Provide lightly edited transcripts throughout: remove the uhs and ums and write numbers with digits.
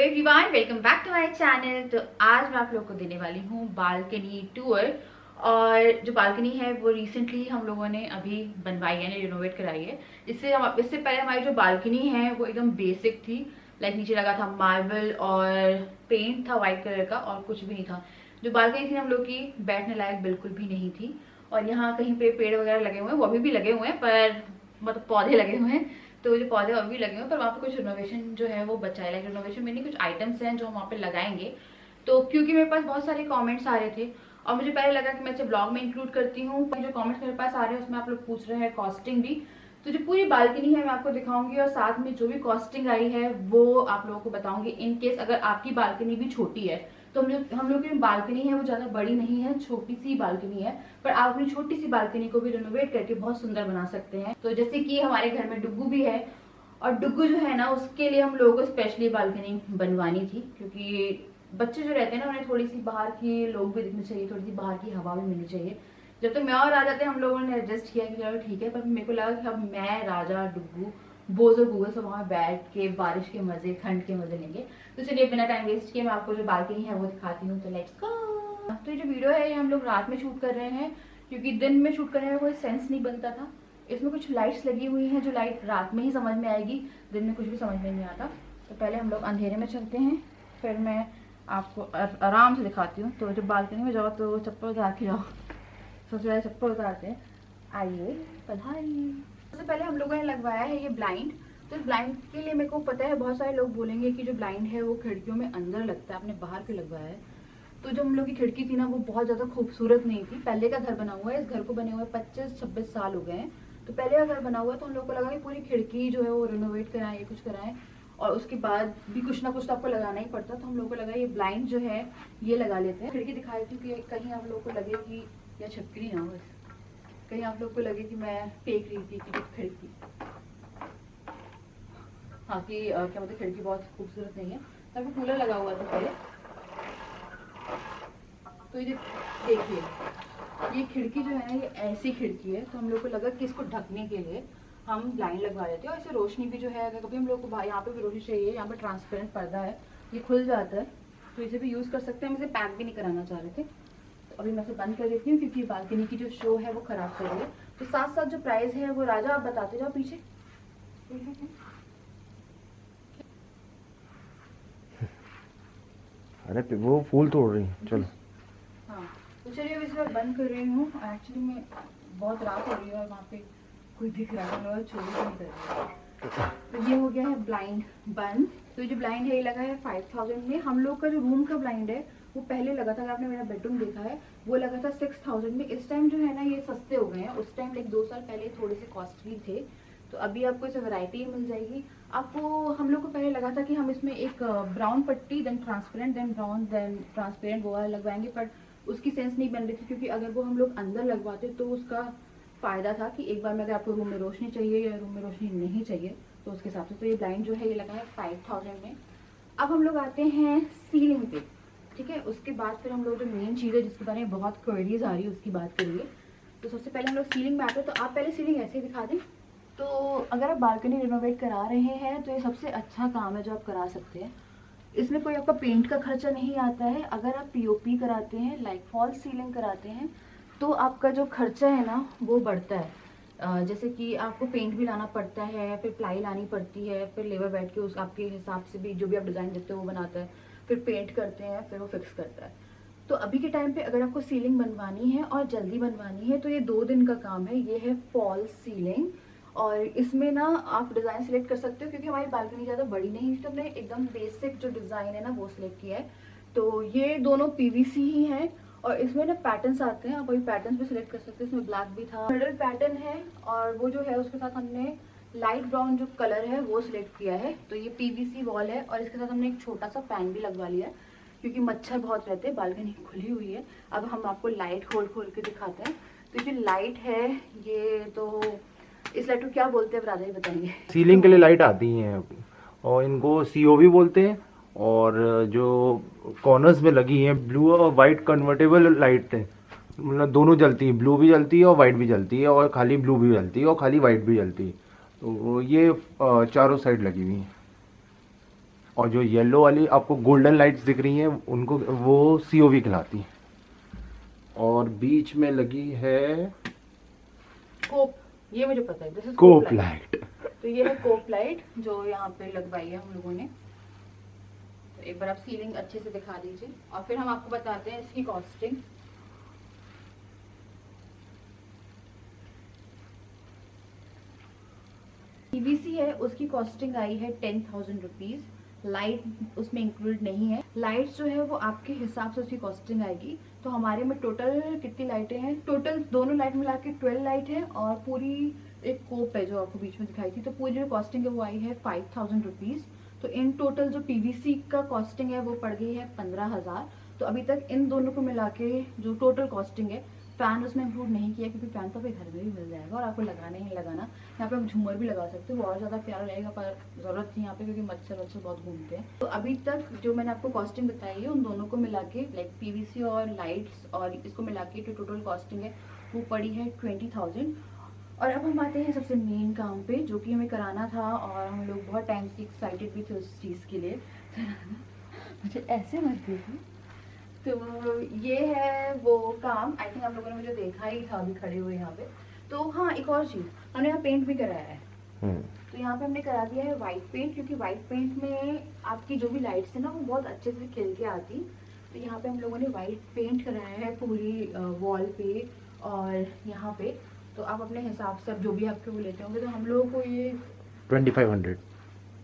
Everyone, welcome back to my channel. तो आज मैं आप लोग को देने वाली हूँ बालकनी टूर। और जो बालकनी है वो रिसेंटली हम लोगों ने अभी बनवाई है, रिनोवेट कराई है। इससे पहले हमारी जो बालकनी है वो एकदम बेसिक थी। लाइक नीचे लगा था मार्बल और पेंट था वाइट कलर का, और कुछ भी नहीं था। जो बालकनी थी हम लोग की बैठने लायक बिल्कुल भी नहीं थी। और यहाँ कहीं पे पेड़ वगैरह लगे हुए हैं, वो अभी भी लगे हुए हैं, पर मतलब पौधे लगे हुए हैं। तो जो पौधे और भी लगे हुए, पर वहाँ पे कुछ रिनोवेशन जो है वो बचा है। लाइक रिनोवेशन में नहीं, कुछ आइटम्स हैं जो हम वहाँ पे लगाएंगे। तो क्योंकि मेरे पास बहुत सारे कमेंट्स आ रहे थे और मुझे पहले लगा कि मैं इसे ब्लॉग में इंक्लूड करती हूँ, पर जो कमेंट्स मेरे पास आ रहे हैं उसमें आप लोग पूछ रहे हैं कॉस्टिंग भी। तो जो पूरी बालकनी है मैं आपको दिखाऊंगी, और साथ में जो भी कॉस्टिंग आई है वो आप लोगों को बताऊंगी। इन केस अगर आपकी बालकनी भी छोटी है, तो हम लोग की बालकनी है वो ज्यादा बड़ी नहीं है, छोटी सी बालकनी है, पर आप अपनी छोटी सी बालकनी को भी रिनोवेट करके बहुत सुंदर बना सकते हैं। तो जैसे कि हमारे घर में डुग्गू भी है, और डुग्गू जो है ना उसके लिए हम लोगों को स्पेशली बालकनी बनवानी थी, क्योंकि बच्चे जो रहते हैं ना उन्हें थोड़ी सी बाहर के लोग भी दिखने चाहिए, थोड़ी सी बाहर की हवा भी मिलनी चाहिए। जब तक मैं और आ जाते हैं हम लोगों ने एडजस्ट किया कि चलो ठीक है, पर मेरे को लगा कि अब मैं, राजा, डुग्गू, बोजो गूगल सब वहाँ बैठ के बारिश के मजे, ठंड के मजे लेंगे। तो चलिए बिना टाइम वेस्ट किए मैं आपको जो बालकनी है वो दिखाती हूँ। तो लेट्स गो। तो ये जो वीडियो है ये हम लोग रात में शूट कर रहे हैं, क्योंकि दिन में शूट करने में कोई सेंस नहीं बनता था। इसमें कुछ लाइट्स लगी हुई हैं जो लाइट रात में ही समझ में आएगी, दिन में कुछ भी समझ में नहीं आता। तो पहले हम लोग अंधेरे में चलते हैं, फिर मैं आपको आराम से दिखाती हूँ। तो जब बालकनी में जाओ तो चप्पल उतार के जाओ, सबसे पहले चप्पल उतारते हैं। आइए पधारिए। सबसे पहले हम लोगों ने लगवाया है ये ब्लाइंड। तो इस ब्लाइंड के लिए मेरे को पता है बहुत सारे लोग बोलेंगे कि जो ब्लाइंड है वो खिड़कियों में अंदर लगता है, आपने बाहर क्यों लगवाया है। तो जो हम लोग की खिड़की थी ना वो बहुत ज़्यादा खूबसूरत नहीं थी। पहले का घर बना हुआ है, इस घर को बने हुए 25-26 साल हो गए हैं। तो पहले का घर बना हुआ है, तो हम लोग को लगा कि पूरी खिड़की जो है वो रिनोवेट कराएं, ये कुछ कराएं, और उसके बाद भी कुछ ना कुछ तो आपको लगाना ही पड़ता। तो हम लोग को लगा ये ब्लाइंड जो है ये लगा लेते हैं। खिड़की दिखा रही थी कि कहीं आप लोग को लगे कि या छिपकली ना हो, कहीं आप लोग को लगे कि मैं फेंक रही थी कि खिड़की, हाँ कि क्या बोलते खिड़की बहुत खूबसूरत नहीं है। तब कूलर लगा हुआ था पहले। तो ये देखिए, ये खिड़की जो है ना ये ऐसी खिड़की है, तो हम लोग को लगा कि इसको ढकने के लिए हम ब्लाइंड लगवा देते हैं। और इसे रोशनी भी जो है, अगर कभी हम लोग को यहाँ पे भी रोशनी चाहिए, यहाँ पे ट्रांसपेरेंट पर्दा है, ये खुल जाता है, तो इसे भी यूज़ कर सकते हैं। हम इसे पैक भी नहीं कराना चाह रहे थे, तो अभी मैं इसे बंद कर देती हूँ क्योंकि बालकनी की जो शो है वो खराब कर रही है। तो साथ साथ जो प्राइस है वो राजा आप बताते जाओ पीछे। अरे वो फूल तोड़ रही है, चलो। हाँ तो चलिए अभी इसे बंद कर रही हूँ। एक्चुअली में बहुत रात हो रही है और वहाँ पे कोई दिख रहा है, चोरी नहीं कर रही है। तो ये हो गया है ब्लाइंड बंद। तो ये जो ब्लाइंड है ये लगा है 5000 में। हम लोग का जो रूम का ब्लाइंड है वो पहले लगा था, अगर आपने मेरा बेडरूम देखा है वो लगा था 6000 में। इस टाइम जो है ना ये सस्ते हो गए हैं, उस टाइम लाइक 2 साल पहले थोड़े से कॉस्टली थे। तो अभी आपको इसे वैरायटी मिल जाएगी। आपको हम लोग को पहले लगा था कि हम इसमें एक ब्राउन पट्टी, then transparent, then brown, then transparent वो वाला लगवाएंगे, पर उसकी सेंस नहीं बन रही थी, क्योंकि अगर वो हम लोग अंदर लगवाते तो उसका फ़ायदा था कि एक बार में अगर आपको रूम में रोशनी चाहिए या रूम में रोशनी नहीं चाहिए तो उसके हिसाब से। तो ये ब्लाइंड जो है ये लगा है 5000 में। अब हम लोग आते हैं सीलिंग पे, ठीक है। उसके बाद फिर हम लोग जो मेन चीज़ है जिसके बारे में बहुत क्वेरीज आ रही है उसकी बात करेंगे। तो सबसे पहले हम लोग सीलिंग में आते हैं। तो आप पहले सीलिंग ऐसे ही दिखा दें। तो अगर आप बालकनी रिनोवेट करा रहे हैं तो ये सबसे अच्छा काम है जो आप करा सकते हैं। इसमें कोई आपका पेंट का खर्चा नहीं आता है। अगर आप पीओपी कराते हैं, लाइक फॉल्स सीलिंग कराते हैं, तो आपका जो खर्चा है ना वो बढ़ता है। जैसे कि आपको पेंट भी लाना पड़ता है, फिर प्लाई लानी पड़ती है, फिर लेबर बैठ के उस आपके हिसाब से भी जो भी आप डिज़ाइन देते हो वो बनाता है, फिर पेंट करते हैं, फिर वो फिक्स करता है। तो अभी के टाइम पे अगर आपको सीलिंग बनवानी है और जल्दी बनवानी है तो ये 2 दिन का काम है। ये है फॉल्स सीलिंग, और इसमें ना आप डिज़ाइन सिलेक्ट कर सकते हो, क्योंकि हमारी बालकनी ज़्यादा बड़ी नहीं थी तो हमने एकदम बेसिक जो डिज़ाइन है ना वो सिलेक्ट किया है। तो ये दोनों पीवीसी ही हैं, और इसमें ना पैटर्न्स आते हैं, आप वही पैटर्न्स भी सिलेक्ट कर सकते हैं। इसमें ब्लैक भी था, मिडल पैटर्न है, और वो जो है उसके साथ हमने लाइट ब्राउन जो कलर है वो सिलेक्ट किया है। तो ये पीवीसी वॉल है, और इसके साथ हमने एक छोटा सा फैन भी लगवा लिया है, क्योंकि मच्छर बहुत रहते हैं। बालकनी खुली हुई है। अब हम आपको लाइट खोल खोल के दिखाते हैं। तो ये लाइट है, ये तो इस लाइट को क्या बोलते हैं राजा ही बताएंगे। सीलिंग के लिए लाइट आती हैं और इनको सीओवी बोलते हैं। और जो कॉर्नर्स में लगी हैं ब्लू और वाइट कन्वर्टेबल लाइट है, मतलब दोनों जलती है, ब्लू भी जलती है और वाइट भी जलती है, और खाली ब्लू भी जलती है और खाली वाइट भी जलती है। तो ये चारों साइड लगी हुई है। और जो येलो वाली आपको गोल्डन लाइट्स दिख रही हैं उनको वो सीओवी कहलाती है। और बीच में लगी है कोप, ये मुझे पता है, दिस इज कोप लाइट। तो ये है कोप लाइट जो यहाँ पे लगवाई है हम लोगों ने। तो एक बार आप सीलिंग अच्छे से दिखा दीजिए और फिर हम आपको बताते हैं इसकी कॉस्टिंग। पीवीसी है, उसकी कॉस्टिंग आई है 10,000 रुपीज। लाइट उसमें इंक्लूड नहीं है। लाइट्स जो है वो आपके हिसाब से उसकी कॉस्टिंग आएगी। तो हमारे में टोटल कितनी लाइटें हैं, टोटल दोनों लाइट मिला के 12 लाइट है और पूरी एक कोप है जो आपको बीच में दिखाई थी। तो पूरी जो कॉस्टिंग है वो आई है 5,000 रुपीज। तो इन टोटल जो पीवीसी का कॉस्टिंग है वो पड़ गई है 15,000। तो अभी तक इन दोनों को मिला के जो टोटल कॉस्टिंग है, फैन उसमें इंक्लूड नहीं किया क्योंकि फैन तो आपके घर में भी मिल जाएगा और आपको लगाना ही लगाना। यहाँ पे आप झूमर भी लगा सकते हो, वो और ज़्यादा प्यारा लगेगा, पर ज़रूरत नहीं यहाँ पे क्योंकि मच्छर बहुत घूमते हैं। तो अभी तक जो मैंने आपको कॉस्टिंग बताई है उन दोनों को मिला के, लाइक पीवीसी और लाइट्स और इसको मिला के जो टोटल कॉस्टिंग है वो पड़ी है 20,000। और अब हम आते हैं सबसे मेन काम पे जो कि हमें कराना था और हम लोग बहुत टाइम से एक्साइटेड भी थे उस चीज़ के लिए। मुझे ऐसे मत देखिए। तो ये है वो काम, आई थिंक आप लोगों ने मुझे देखा ही था अभी खड़े हुए यहाँ पे। तो हाँ, एक और चीज़, हमने यहाँ पेंट भी कराया है। तो यहाँ पे हमने करा दिया है वाइट पेंट, क्योंकि वाइट पेंट में आपकी जो भी लाइट्स है ना वो बहुत अच्छे से खिल के आती। तो यहाँ पे हम लोगों ने वाइट पेंट कराया है पूरी वॉल पे और यहाँ पे। तो आप अपने हिसाब से, अब जो भी आपके वो लेते होंगे, तो हम लोगों को ये 2500।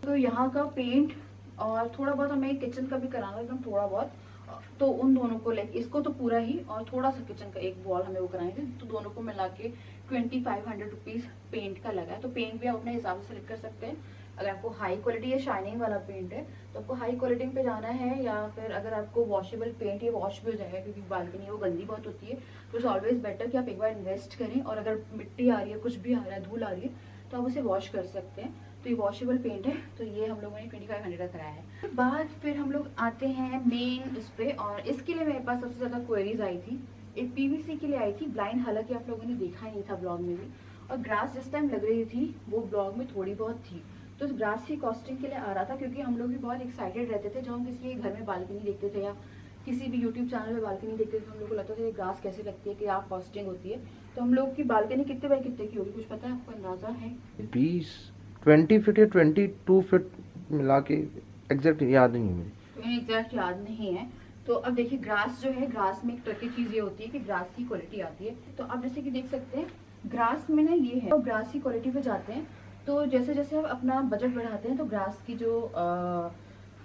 तो यहाँ का पेंट और थोड़ा बहुत हमें किचन का भी कराना है, एकदम थोड़ा बहुत। तो उन दोनों को, लाइक इसको तो पूरा ही और थोड़ा सा किचन का एक वॉल हमें वो कराएंगे। तो दोनों को मिला के 2500 रुपीज पेंट का लगा है। तो पेंट भी आप अपने हिसाब से सेलेक्ट कर सकते हैं। अगर आपको हाई क्वालिटी या शाइनिंग वाला पेंट है तो आपको हाई क्वालिटी पे जाना है, या फिर अगर आपको वॉशेबल पेंट, ये वॉश भी हो जाएगा क्योंकि बालकनी वो गंदी बहुत होती है। तो इट्स ऑलवेज बेटर कि आप एक बार इन्वेस्ट करें, और अगर मिट्टी आ रही है, कुछ भी आ रहा है, धूल आ रही है, तो आप उसे वॉश कर सकते हैं। तो ये वॉशेबल पेंट है, तो ये हम लोगों ने 2500 का कराया है। बाद फिर हम लोग आते हैं मेन इस पे, और इसके लिए मेरे पास सबसे ज़्यादा क्वेरीज आई थी। एक पीवीसी के लिए आई थी ब्लाइंड, हालांकि आप लोगों ने देखा ही नहीं था ब्लॉग में भी। और ग्रास जिस टाइम लग रही थी वो ब्लॉग में थोड़ी बहुत थी। तो इस ग्रास की कॉस्टिंग के लिए आ रहा था, क्योंकि हम लोग भी बहुत एक्साइटेड रहते थे जब हम किसी के घर में बालकनी देखते थे या किसी भी यूट्यूब चैनल में बालकनी देखते थे, तो हम लोग को लगता था ये ग्रास कैसे लगती है, क्या कॉस्टिंग होती है। तो हम लोग की बालकनी कितने बाय कितने की होगी, कुछ पता है आपको, अंदाजा है? 20 फीट या 22 फीट मिला के, एग्जैक्ट याद नहीं है मुझे। एग्जैक्ट याद नहीं है। तो अब देखिए, ग्रास जो है, ग्रास में एक ट्रिकी चीज ये होती है कि ग्रास की क्वालिटी आती है। तो आप जैसे कि देख सकते हैं ग्रास में ना ये है, तो ग्रास की क्वालिटी पे जाते हैं। तो जैसे जैसे आप अपना बजट बढ़ाते हैं तो ग्रास की जो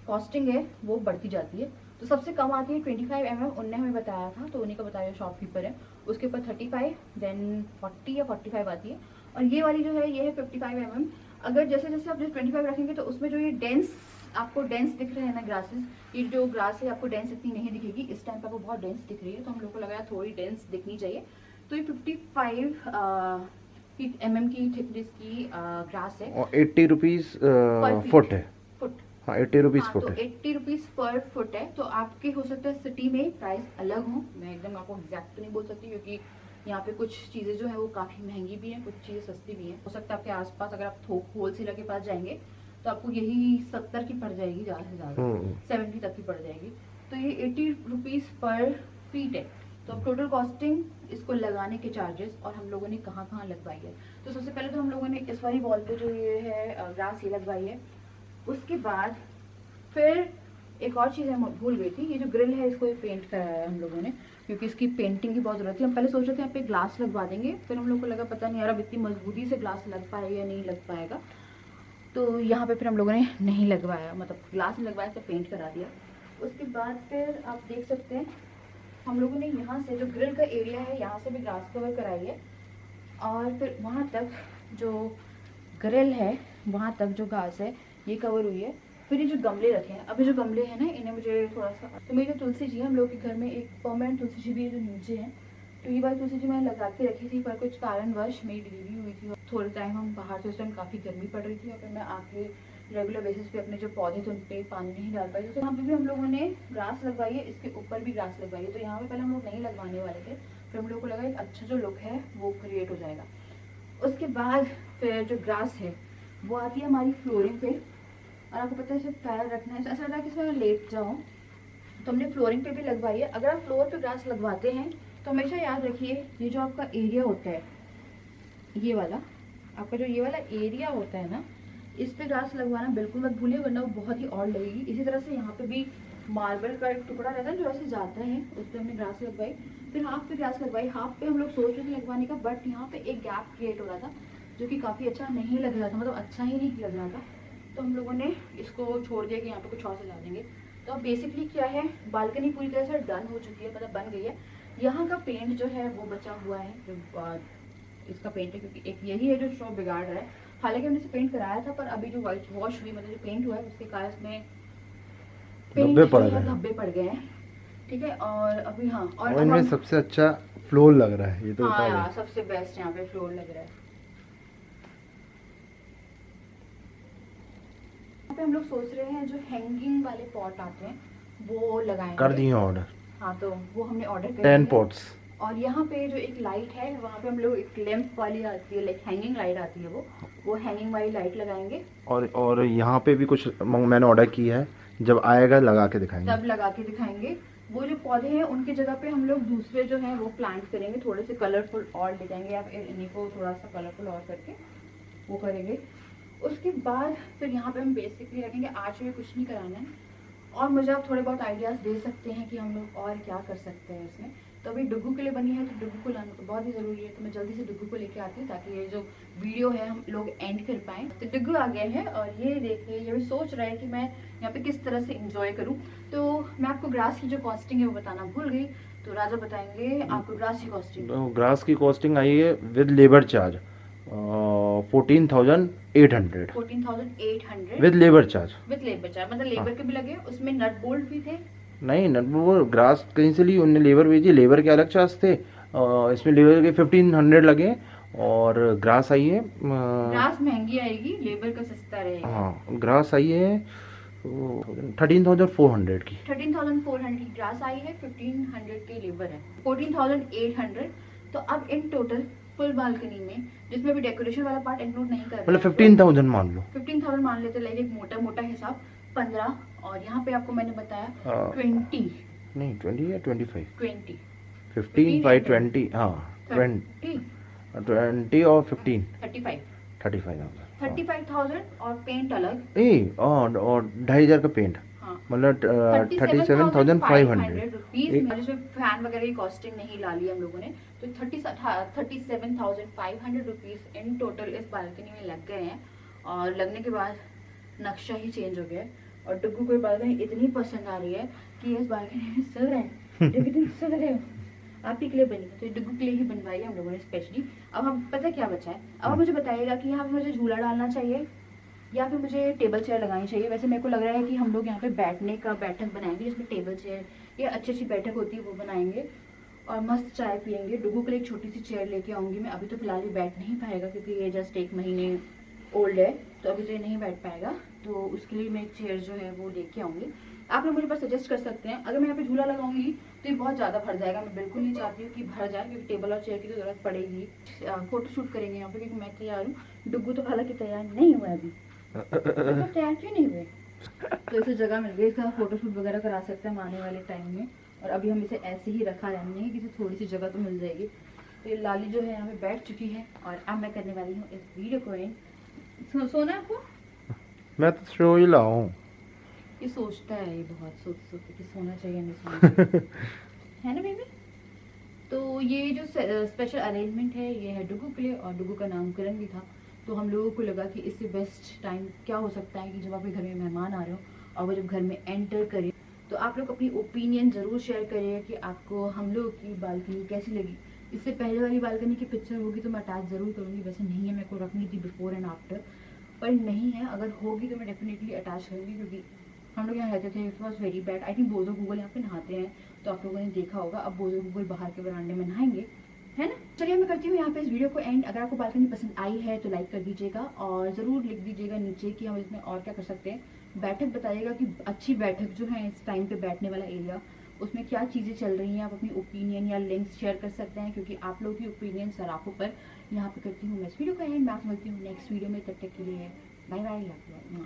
कॉस्टिंग है वो बढ़ती जाती है। तो सबसे कम आती है 25 mm, उनने हमें बताया था, तो उन्हीं का बताया शॉपकीपर है। उसके ऊपर 35, देन 40 या 45 आती है। और ये वाली जो है ये है 55 mm। अगर जैसे जैसे आप 25 रखेंगे तो उसमें जो ये डेंस, आपको डेंस दिख रहे हैं ना ग्रासेस, ये जो ग्रास है आपको डेंस इतनी नहीं दिखेगी। इस टाइम पे आपको बहुत डेंस दिख रही है, तो हम लोग को लगा थोड़ी डेंस दिखनी चाहिए। तो ये 55 mm की थिकनेस की ग्रास है और 80 रुपीज फुट है। फुट, हाँ 80 रुपीज हाँ, फुट तो है। 80 रुपीज पर फुट है। तो आपके हो सकता है सिटी में प्राइस अलग हो, मैं एकदम आपको एग्जैक्ट तो नहीं बोल सकती क्योंकि यहाँ पे कुछ चीज़ें जो है वो काफ़ी महंगी भी हैं, कुछ चीज़ें सस्ती भी हैं। हो सकता है आपके आसपास अगर आप थोक होलसेलर के पास जाएंगे तो आपको यही 70 की पड़ जाएगी, ज़्यादा से ज़्यादा 70 तक की पड़ जाएगी। तो ये 80 रुपीज़ पर फीट है। तो अब टोटल कॉस्टिंग, इसको लगाने के चार्जेस और हम लोगों ने कहाँ कहाँ लगवाई है। तो सबसे पहले तो हम लोगों ने इस वाली वॉल पे जो ये है ग्रास ये लगवाई है। उसके बाद फिर एक और चीज़ हम भूल गई थी, ये जो ग्रिल है इसको पेंट कराया है हम लोगों ने, क्योंकि इसकी पेंटिंग की बहुत ज़रूरत थी। हम पहले सोच रहे थे यहाँ पे ग्लास लगवा देंगे, फिर हम लोग को लगा पता नहीं यार अब इतनी मजबूती से ग्लास लग पाएगा या नहीं लग पाएगा। तो यहाँ पे फिर हम लोगों ने नहीं लगवाया, मतलब ग्लास नहीं लगवाया, तो पेंट करा दिया। उसके बाद फिर आप देख सकते हैं हम लोगों ने यहाँ से जो ग्रिल का एरिया है यहाँ से भी ग्लास कवर कराई है, और फिर वहाँ तक जो ग्रिल है वहाँ तक जो घास है ये कवर हुई है। फिर ये जो गमले रखे हैं, अभी जो गमले हैं ना इन्हें मुझे थोड़ा सा, तो मेरी जो तुलसी जी है, हम लोग के घर में एक परमानेंट तुलसी जी भी है जो नीचे है। तो ये बार तुलसी जी मैंने लगा के रखी थी, पर कुछ कारणवश मेरी डिलीवरी हुई थी, थोड़े टाइम हम बाहर से, उस टाइम काफ़ी गर्मी पड़ रही थी, और फिर मैं आके रेगुलर बेसिस पे अपने जो पौधे थे उन पर पानी नहीं डाल पाई। तो यहाँ पे भी हम लोगों ने ग्रास लगवाई है, इसके ऊपर भी ग्रास लगवाई है। तो यहाँ पे पहले हम लोग नहीं लगवाने वाले थे, फिर हम लोग को लगा एक अच्छा जो लुक है वो क्रिएट हो जाएगा। उसके बाद फिर जो ग्रास है वो आती है हमारी फ्लोरिंग पे। और आपको पता है सिर्फ पैर रखना है, ऐसा लग रहा है कि इसमें मैं लेट जाऊँ। तो हमने फ्लोरिंग पे भी लगवाई है। अगर आप फ्लोर पे ग्रास लगवाते हैं तो हमेशा याद रखिए, ये जो आपका एरिया होता है, ये वाला आपका जो ये वाला एरिया होता है ना, इस पे ग्रास लगवाना बिल्कुल मत भूलिए, वरना वो बहुत ही और लगेगी। इसी तरह से यहाँ पे भी मार्बल का एक टुकड़ा रहता है जो ऐसे जाता है, उस पर हमने ग्रास लगवाई। फिर हाफ पे ग्रास लगवाई, हाफ पे हम लोग सोच रहे थे लगवाने का, बट यहाँ पे एक गैप क्रिएट हो रहा था जो कि काफ़ी अच्छा नहीं लग रहा था, मतलब अच्छा ही नहीं लग रहा था। तो हम लोगों ने इसको छोड़ दिया कि यहाँ पे कुछ और सजा देंगे। तो अब बेसिकली क्या है, बालकनी पूरी तरह से डन हो चुकी है, मतलब बन गई है। यहाँ का पेंट जो है वो बचा हुआ है, जो इसका पेंट है, क्योंकि एक यही है जो शो बिगाड़ रहा है। हालांकि हमने इसे पेंट कराया था, पर अभी जो वाइट वॉश हुई, मतलब जो पेंट हुआ है उसके कारण इसमें पेंट धब्बे जो पड़ है गए धब्बे पड़ गए हैं। ठीक है, और अभी हाँ, और और अब इनमें हम, सबसे अच्छा फ्लोर लग रहा है, ये तो हाँ बता यार दें। सबसे बेस्ट यहाँ पे फ्लोर लग रहा है। यहाँ पे हम लोग सोच रहे हैं जो हैंगिंग वाले पॉट आते हैं वो लगाएंगे। कर दिए ऑर्डर हाँ, तो वो हमने ऑर्डर कर 10 दिया है। पॉट्स। और यहाँ पे जो एक लाइट है वहाँ पे हम लोग एक लैंप वाली आती है, लाइक हैंगिंग लाइट आती है, वो हैंगिंग वाली लाइट लगाएंगे। और यहाँ पे भी कुछ मैंने ऑर्डर किया है, जब आएगा लगा के दिखाएंगे। तब लगा के दिखाएंगे। वो जो पौधे हैं उनकी जगह पे हम लोग दूसरे जो हैं वो प्लांट करेंगे, थोड़े से कलरफुल और ले जाएंगे, या फिर इन्हीं को थोड़ा सा कलरफुल और करके वो करेंगे। उसके बाद फिर यहाँ पे हम बेसिकली रखेंगे, आज में कुछ नहीं कराना है। और मुझे आप थोड़े बहुत आइडियाज़ दे सकते हैं कि हम लोग और क्या कर सकते हैं इसमें। तो अभी डुग्गू के लिए बनी है, तो डुग्गू को लाना तो बहुत ही ज़रूरी है, तो मैं जल्दी से डुग्गू को लेके आती हूँ ताकि ये जो वीडियो है हम लोग एंड कर पाएँ। तो डुग्गू आ गया है और ये देखिए, ये भी सोच रहा है कि मैं यहाँ पे किस तरह से इंजॉय करूँ। तो मैं आपको ग्रास की जो कॉस्टिंग है वो बताना भूल गई, तो राजा बताएंगे आपको ग्रास की कॉस्टिंग। ग्रास की कॉस्टिंग आई है with labour charge 14,800 14,800 with labour charge. With labour charge, मतलब लेबर हाँ। के भी लगे, उसमें नट बोल्ट भी थे। नहीं न, वो ग्रास कहीं से ली, उनने लेबर भेजी, लेबर के अलग चार्ज थे। इसमें लेबर के 1500 लगे और ग्रास आई है ग्रास महंगी आएगी, लेबर का सस्ता रहेगा। हाँ ग्रास आई है 13,400 की। 13,400 ग्रास आई है, 1500 की लेबर है, 14,800। तो अब इन टोटल फुल बालकनी में, जिसमें भी डेकोरेशन वाला पार्ट इंक्लूड नहीं कर, मतलब 15,000 मान लो। 15,000 मान लेते, लाइक एक मोटा मोटा हिसाब 15। और यहाँ पे आपको मैंने बताया 20 नहीं 20 या 25 20 15 बाई 20 हाँ 30 20 और 15 35 35,000 35,000 और पेंट अलग। और 2,500 का पेंट, हाँ, मतलब 37,500 37,500 रुपीज, जिसमें फैन वगैरह की कॉस्टिंग नहीं डाली हम लोगों ने। तो 37,500 रुपीज इन टोटल इस बालकनी में लग गए हैं। और लगने के बाद नक्शा ही चेंज हो गया है। और डुग्गू को बालकनी इतनी पसंद आ रही है कि इस बालकनी में सो रहा है। डुग्गू तुम सो रहे हो, आप ही के लिए बनी, तो डुग्गू के लिए ही बनवाई है हम लोगों ने स्पेशली। अब हम पता क्या बचा है, अब आप मुझे बताइएगा कि यहाँ पे मुझे झूला डालना चाहिए या फिर मुझे टेबल चेयर लगानी चाहिए। वैसे मेरे को लग रहा है कि हम लोग यहाँ पे बैठने का बैठक बनाएंगे, जिसमें टेबल चेयर या अच्छी अच्छी बैठक होती है वो बनाएंगे और मस्त चाय पियेंगे। डुग्गू के लिए एक छोटी सी चेयर लेके आऊंगी मैं। अभी तो फिलहाल ये बैठ नहीं पाएगा क्योंकि ये जस्ट 1 महीने ओल्ड है, तो अभी तो ये नहीं बैठ पाएगा, तो उसके लिए मैं एक चेयर जो है वो लेके आऊंगी। आप लोग मुझे बस सजेस्ट कर सकते हैं। अगर मैं यहाँ पे झूला लगाऊंगी तो ये बहुत ज़्यादा भर जाएगा, मैं बिल्कुल नहीं चाहती हूँ कि भर जाए, क्योंकि टेबल और चेयर की तो जरूरत पड़ेगी। फोटो शूट करेंगे यहाँ पे, क्योंकि मैं तैयार हूँ, डुग्गू तो हालांकि तैयार नहीं हुआ अभी। तो तैयार क्यों नहीं हुए? तो इसे जगह मिल गई, इसका फोटो शूट वगैरह करा सकते हैं हम आने वाले टाइम में। और अभी हम इसे ऐसे ही रखा रहने देंगे, किसी थोड़ी सी जगह तो मिल जाएगी। तो ये लाली जो है यहाँ पे बैठ चुकी है और अब मैं करने वाली हूँ इस वीडियो को एंड। सोना है आपको? मैं तो शो ही लाऊं। ये सोचता है, ये बहुत सोच के कि सोना चाहिए नहीं सोना चाहिए। है ना बेबी? तो ये जो स्पेशल अरेंजमेंट है ये है डुग्गू के लिए, और डुग्गू का नामकरण भी था। तो हम लोगों को लगा कि इससे बेस्ट टाइम क्या हो सकता है कि जब आपके घर में मेहमान आ रहे हो और वो जब घर में एंटर करें, तो आप लोग अपनी ओपिनियन ज़रूर शेयर करिए कि आपको हम लोग की बालकनी कैसी लगी। इससे पहले वाली बालकनी की पिक्चर होगी तो मैं अटैच ज़रूर करूँगी, वैसे नहीं है, मेरे को रखनी थी बिफोर एंड आफ्टर, पर नहीं है। अगर होगी तो मैं डेफिनेटली अटैच करूँगी, क्योंकि हम लोग यहाँ रहते थे, it was very bad. I think बोजो गूगल यहाँ पे नहाते हैं, तो आप लोगों ने देखा होगा। अब बोजो गूगल बाहर के बरामदे में नहाएंगे, है ना? चलिए मैं करती हूँ यहाँ पे इस वीडियो को एंड। अगर आपको बालकनी पसंद आई है तो लाइक कर दीजिएगा और ज़रूर लिख दीजिएगा नीचे कि हम इसमें और क्या कर सकते हैं। बैठक बताइएगा कि अच्छी बैठक जो है इस टाइम पे बैठने वाला एरिया, उसमें क्या चीज़ें चल रही हैं। आप अपनी ओपिनियन या लिंक्स शेयर कर सकते हैं, क्योंकि आप लोगों की ओपिनियन सराखों पर यहाँ पे करती हूँ मैं इस वीडियो का एंड। मैं आपसे मिलती हूँ नेक्स्ट वीडियो में, तब तक के लिए बाय बाय, लव यू।